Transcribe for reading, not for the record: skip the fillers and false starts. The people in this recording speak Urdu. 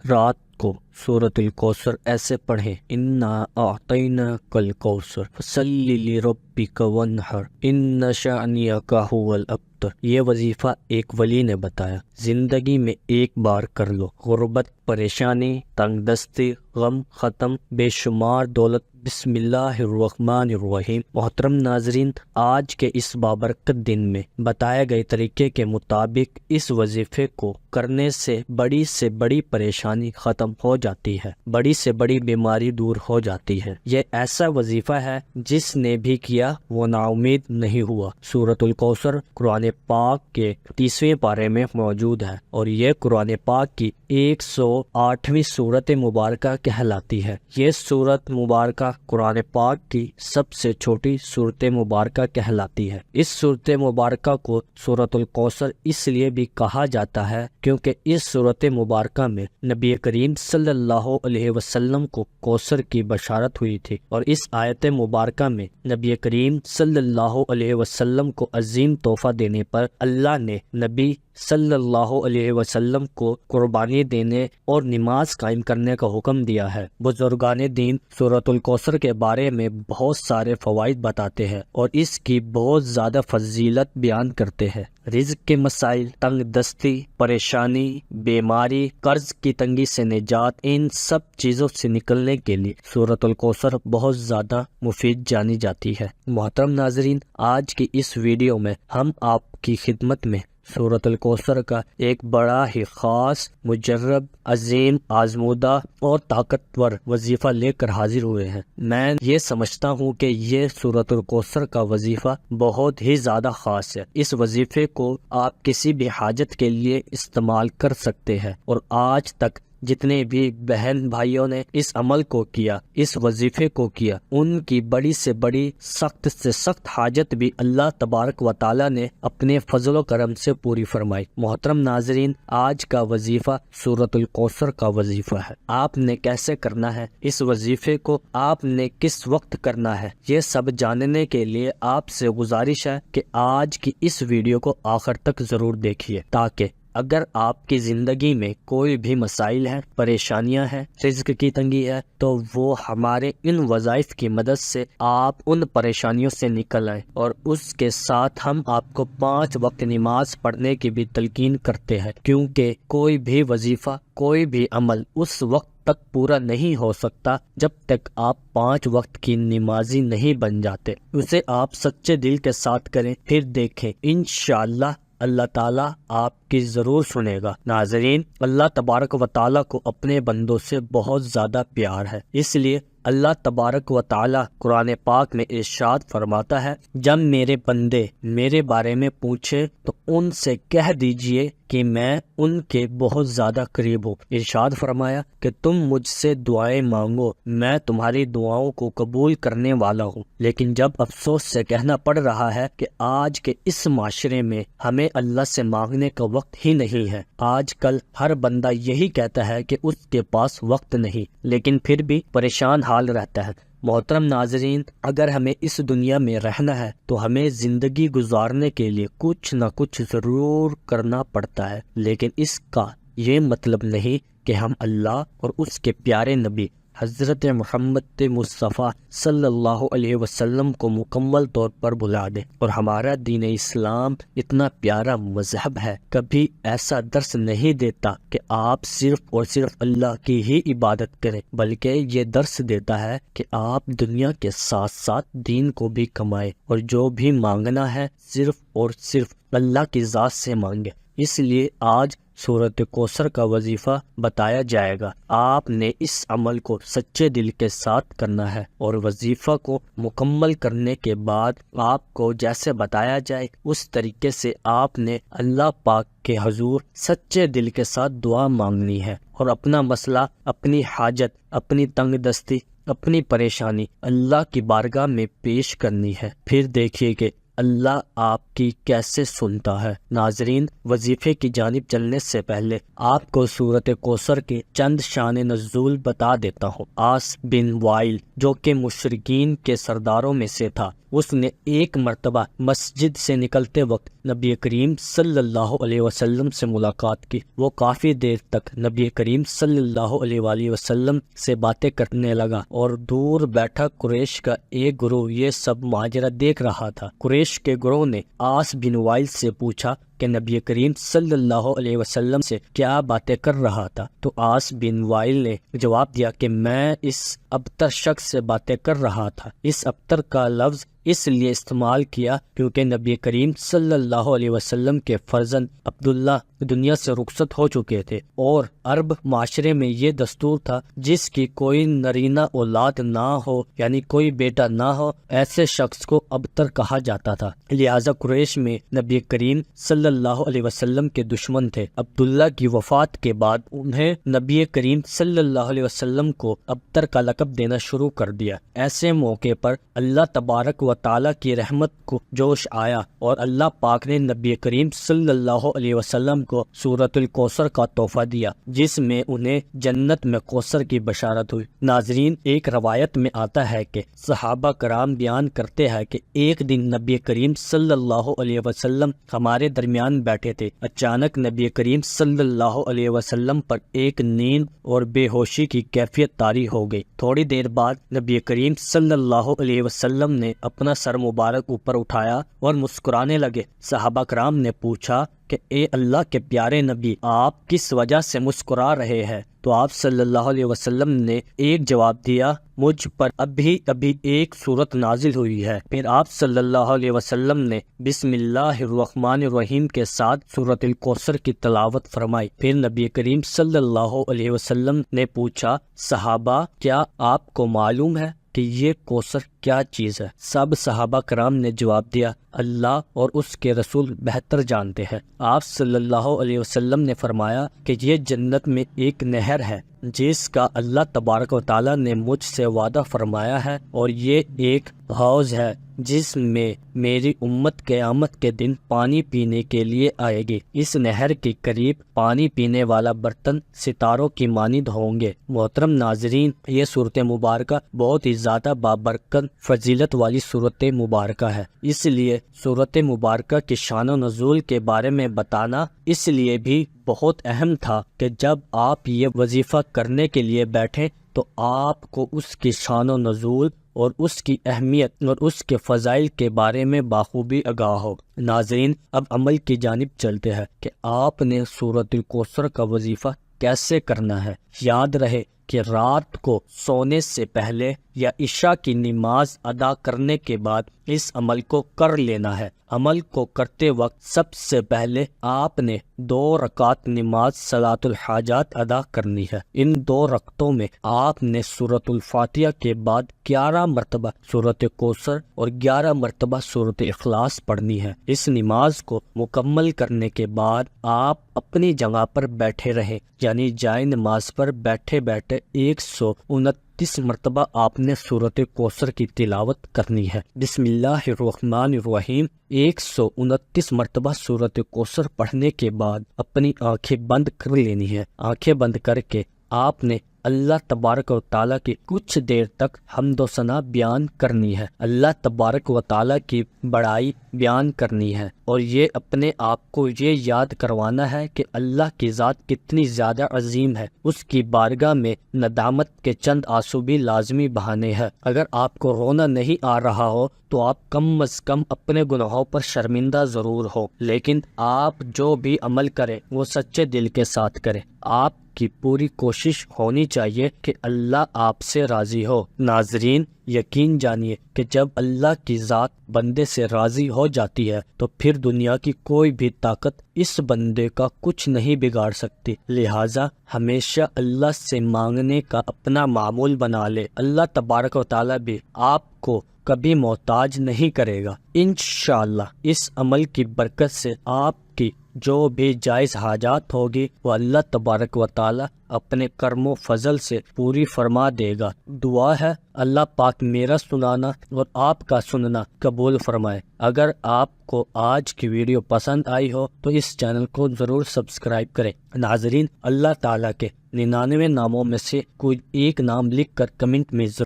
رات کو سورۃ الکوثر ایسے پڑھیں، انا اعطیناک الکوثر فصلی لربک وانحر ان شانئک ھو الابتر۔ یہ وظیفہ ایک ولی نے بتایا، زندگی میں ایک بار کر لو، غربت، پریشانی، تنگ دستی، غم ختم، بے شمار دولت۔ بسم اللہ الرحمن الرحیم۔ محترم ناظرین، آج کے اس بابرکت دن میں بتائے گئے طریقے کے مطابق اس وظیفے کو کرنے سے بڑی پریشانی ختم ہو جاتی ہے، بڑی سے بڑی بیماری دور ہو جاتی ہے۔ یہ ایسا وظیفہ ہے جس نے بھی کیا وہ نا امید نہیں ہوا۔ سورۃ الکوثر قرآن پاک کے 30ویں پارے میں موجود ہے اور یہ قرآن پاک کی 108ویں سورت مبارکہ کہلاتی ہے۔ یہ سورت مبارکہ قرآن پاک کی سب سے چھوٹی سورت مبارکہ کہلاتی ہے۔ اس سورت مبارکہ کو سورۃ الکوثر اس لیے بھی کہا جاتا ہے کیونکہ اس سورت مبارکہ میں نبی کریم صلی اللہ علیہ وسلم کو کوثر کی بشارت ہوئی تھی، اور اس آیت مبارکہ میں نبی کریم صلی اللہ علیہ وسلم کو عظیم تحفہ دینے پر اللہ نے نبی صلی اللہ علیہ وسلم کو قربانی دینے اور نماز قائم کرنے کا حکم دیا ہے۔ بزرگان دین سورۃ الکوثر کے بارے میں بہت سارے فوائد بتاتے ہیں اور اس کی بہت زیادہ فضیلت بیان کرتے ہیں۔ رزق کے مسائل، تنگ دستی، پریشانی، بیماری، قرض کی تنگی سے نجات، ان سب چیزوں سے نکلنے کے لیے سورۃ الکوثر بہت زیادہ مفید جانی جاتی ہے۔ محترم ناظرین، آج کی اس ویڈیو میں ہم آپ کی خدمت میں سورۃ الکوثر کا ایک بڑا ہی خاص، مجرب، عظیم، آزمودہ اور طاقتور وظیفہ لے کر حاضر ہوئے ہیں۔ میں یہ سمجھتا ہوں کہ یہ سورۃ الکوثر کا وظیفہ بہت ہی زیادہ خاص ہے۔ اس وظیفے کو آپ کسی بھی حاجت کے لیے استعمال کر سکتے ہیں، اور آج تک جتنے بھی بہن بھائیوں نے اس عمل کو کیا، اس وظیفے کو کیا، ان کی بڑی سے بڑی، سخت سے سخت حاجت بھی اللہ تبارک و تعالی نے اپنے فضل و کرم سے پوری فرمائی۔ محترم ناظرین، آج کا وظیفہ سورۃ الکوثر کا وظیفہ ہے۔ آپ نے کیسے کرنا ہے اس وظیفے کو، آپ نے کس وقت کرنا ہے، یہ سب جاننے کے لیے آپ سے گزارش ہے کہ آج کی اس ویڈیو کو آخر تک ضرور دیکھیے، تاکہ اگر آپ کی زندگی میں کوئی بھی مسائل ہیں، پریشانیاں ہیں، رزق کی تنگی ہے، تو وہ ہمارے ان وظائف کی مدد سے آپ ان پریشانیوں سے نکل آئیں، اور اس کے ساتھ ہم آپ کو 5 وقت نماز پڑھنے کی بھی تلقین کرتے ہیں، کیونکہ کوئی بھی وظیفہ، کوئی بھی عمل اس وقت تک پورا نہیں ہو سکتا جب تک آپ 5 وقت کی نمازی نہیں بن جاتے۔ اسے آپ سچے دل کے ساتھ کریں، پھر دیکھیں انشاءاللہ اللہ تعالیٰ آپ کی ضرور سنے گا۔ ناظرین، اللہ تبارک و تعالیٰ کو اپنے بندوں سے بہت زیادہ پیار ہے، اس لیے اللہ تبارک و تعالیٰ قرآن پاک میں ارشاد فرماتا ہے، جب میرے بندے میرے بارے میں پوچھے تو ان سے کہہ دیجئے کہ میں ان کے بہت زیادہ قریب ہوں۔ ارشاد فرمایا کہ تم مجھ سے دعائیں مانگو، میں تمہاری دعاؤں کو قبول کرنے والا ہوں۔ لیکن جب افسوس سے کہنا پڑ رہا ہے کہ آج کے اس معاشرے میں ہمیں اللہ سے مانگنے کا وقت ہی نہیں ہے۔ آج کل ہر بندہ یہی کہتا ہے کہ اس کے پاس وقت نہیں، لیکن پھر بھی پریشان حال رہتا ہے۔ محترم ناظرین، اگر ہمیں اس دنیا میں رہنا ہے تو ہمیں زندگی گزارنے کے لیے کچھ نہ کچھ ضرور کرنا پڑتا ہے، لیکن اس کا یہ مطلب نہیں کہ ہم اللہ اور اس کے پیارے نبی حضرت محمد مصطفیٰ صلی اللہ علیہ وسلم کو مکمل طور پر بھلا دیں۔ اور ہمارا دین اسلام اتنا پیارا مذہب ہے، کبھی ایسا درس نہیں دیتا کہ آپ صرف اور صرف اللہ کی ہی عبادت کریں، بلکہ یہ درس دیتا ہے کہ آپ دنیا کے ساتھ ساتھ دین کو بھی کمائیں، اور جو بھی مانگنا ہے صرف اور صرف اللہ کی ذات سے مانگیں۔ اس لیے آج سورۃ کوثر کا وظیفہ بتایا جائے گا۔ آپ نے اس عمل کو سچے دل کے ساتھ کرنا ہے، اور وظیفہ کو مکمل کرنے کے بعد آپ کو جیسے بتایا جائے اس طریقے سے آپ نے اللہ پاک کے حضور سچے دل کے ساتھ دعا مانگنی ہے، اور اپنا مسئلہ، اپنی حاجت، اپنی تنگ دستی، اپنی پریشانی اللہ کی بارگاہ میں پیش کرنی ہے۔ پھر دیکھیے کہ اللہ آپ کی کیسے سنتا ہے۔ ناظرین، وظیفے کی جانب چلنے سے پہلے آپ کو سورۃ کوثر کے چند شان نزول بتا دیتا ہوں۔ آس بن وائل جو کہ مشرکین کے سرداروں میں سے تھا، اس نے ایک مرتبہ مسجد سے نکلتے وقت نبی کریم صلی اللہ علیہ وسلم سے ملاقات کی۔ وہ کافی دیر تک نبی کریم صلی اللہ علیہ وآلہ وسلم سے باتیں کرنے لگا اور دور بیٹھا قریش کا ایک گروہ یہ سب ماجرا دیکھ رہا تھا۔ قریش کے گروہ نے عاص بن وائل سے پوچھا کہ نبی کریم صلی اللہ علیہ وسلم سے کیا باتیں کر رہا تھا، تو عاص بن وائل نے جواب دیا کہ میں اس ابتر شخص سے باتیں کر رہا تھا۔ اس ابتر کا لفظ اس لیے استعمال کیا کیونکہ نبی کریم صلی اللہ علیہ وسلم کے فرزند عبداللہ دنیا سے رخصت ہو چکے تھے، اور عرب معاشرے میں یہ دستور تھا جس کی کوئی نرینہ اولاد نہ ہو، یعنی کوئی بیٹا نہ ہو، ایسے شخص کو ابتر کہا جاتا تھا۔ لہٰذا قریش میں نبی کریم صلی اللہ علیہ وسلم کے دشمن تھے۔ عبداللہ کی وفات کے بعد انہیں نبی کریم صلی اللہ علیہ وسلم کو ابتر کا لقب دینا شروع کر دیا۔ ایسے موقع پر اللہ تبارک و تعالیٰ کی رحمت کو جوش آیا اور اللہ پاک نے نبی کریم صلی اللہ علیہ وسلم کو سورۃ الکوثر کا تحفہ دیا، جس میں انہیں جنت میں کوثر کی بشارت ہوئی۔ ناظرین، ایک روایت میں آتا ہے کہ صحابہ کرام بیان کرتے ہیں کہ ایک دن نبی کریم صلی اللہ علیہ وسلم ہمارے درمیان بیٹھے تھے۔ اچانک نبی کریم صلی اللہ علیہ وسلم پر ایک نیند اور بے ہوشی کی کیفیت طاری ہو گئی۔ تھوڑی دیر بعد نبی کریم صلی اللہ علیہ وسلم نے اپنا سر مبارک اوپر اٹھایا اور مسکرانے لگے۔ صحابہ کرام نے پوچھا کہ اے اللہ کے پیارے نبی، آپ کس وجہ سے مسکرا رہے ہیں؟ تو آپ صلی اللہ علیہ وسلم نے ایک جواب دیا، مجھ پر ابھی ایک سورت نازل ہوئی ہے۔ پھر آپ صلی اللہ علیہ وسلم نے بسم اللہ الرحمن الرحیم کے ساتھ سورۃ الکوثر کی تلاوت فرمائی۔ پھر نبی کریم صلی اللہ علیہ وسلم نے پوچھا، صحابہ کیا آپ کو معلوم ہے کہ یہ کوثر کیا چیز ہے؟ سب صحابہ کرام نے جواب دیا، اللہ اور اس کے رسول بہتر جانتے ہیں۔ آپ صلی اللہ علیہ وسلم نے فرمایا کہ یہ جنت میں ایک نہر ہے جس کا اللہ تبارک و تعالیٰ نے مجھ سے وعدہ فرمایا ہے، اور یہ ایک حوض ہے جس میں میری امت قیامت کے دن پانی پینے کے لیے آئے گی۔ اس نہر کے قریب پانی پینے والا برتن ستاروں کی مانند ہوں گے۔ محترم ناظرین، یہ صورت مبارکہ بہت ہی زیادہ بابرکت فضیلت والی صورت مبارکہ ہے، اس لیے صورت مبارکہ کی شان و نزول کے بارے میں بتانا اس لیے بھی بہت اہم تھا کہ جب آپ یہ وظیفہ کرنے کے لیے بیٹھیں تو آپ کو اس کی شان و نزول اور اس کی اہمیت اور اس کے فضائل کے بارے میں بخوبی آگاہ ہو۔ ناظرین، اب عمل کی جانب چلتے ہیں کہ آپ نے سورۃ الکوثر کا وظیفہ کیسے کرنا ہے۔ یاد رہے کہ رات کو سونے سے پہلے یا عشاء کی نماز ادا کرنے کے بعد اس عمل کو کر لینا ہے۔ عمل کو کرتے وقت سب سے پہلے آپ نے 2 رکعت نماز صلاۃ الحاجات ادا کرنی ہے۔ ان 2 رکعتوں میں آپ نے سورۃ الفاتحہ کے بعد 11 مرتبہ سورۃ کوثر اور 11 مرتبہ سورۃ اخلاص پڑھنی ہے۔ اس نماز کو مکمل کرنے کے بعد آپ اپنی جگہ پر بیٹھے رہیں، یعنی جائے نماز پر بیٹھے بیٹھے 129 مرتبہ آپ نے سورۃ کوثر کی تلاوت کرنی ہے۔ بسم اللہ الرحمن الرحیم 129 مرتبہ سورۃ کوثر پڑھنے کے بعد اپنی آنکھیں بند کر لینی ہے۔ آنکھیں بند کر کے آپ نے اللہ تبارک و تعالیٰ کی کچھ دیر تک حمد و ثنا بیان کرنی ہے، اللہ تبارک و تعالیٰ کی بڑائی بیان کرنی ہے، اور یہ اپنے آپ کو یہ یاد کروانا ہے کہ اللہ کی ذات کتنی زیادہ عظیم ہے۔ اس کی بارگاہ میں ندامت کے چند آنسو بھی لازمی بہانے ہیں۔ اگر آپ کو رونا نہیں آ رہا ہو تو آپ کم از کم اپنے گناہوں پر شرمندہ ضرور ہو، لیکن آپ جو بھی عمل کریں وہ سچے دل کے ساتھ کریں۔ آپ کی پوری کوشش ہونی چاہیے کہ اللہ آپ سے راضی ہو۔ ناظرین، یقین جانیے کہ جب اللہ کی ذات بندے سے راضی ہو جاتی ہے تو پھر دنیا کی کوئی بھی طاقت اس بندے کا کچھ نہیں بگاڑ سکتی۔ لہٰذا ہمیشہ اللہ سے مانگنے کا اپنا معمول بنا لے۔ اللہ تبارک و تعالیٰ بھی آپ کو کبھی محتاج نہیں کرے گا۔ انشاءاللہ اس عمل کی برکت سے آپ کی جو بھی جائز حاجات ہوگی وہ اللہ تبارک و تعالیٰ اپنے کرم و فضل سے پوری فرما دے گا۔ دعا ہے اللہ پاک میرا سنانا اور آپ کا سننا قبول فرمائے۔ اگر آپ کو آج کی ویڈیو پسند آئی ہو تو اس چینل کو ضرور سبسکرائب کریں۔ ناظرین، اللہ تعالیٰ کے 99 ناموں میں سے کوئی ایک نام لکھ کر کمنٹ میں ضرور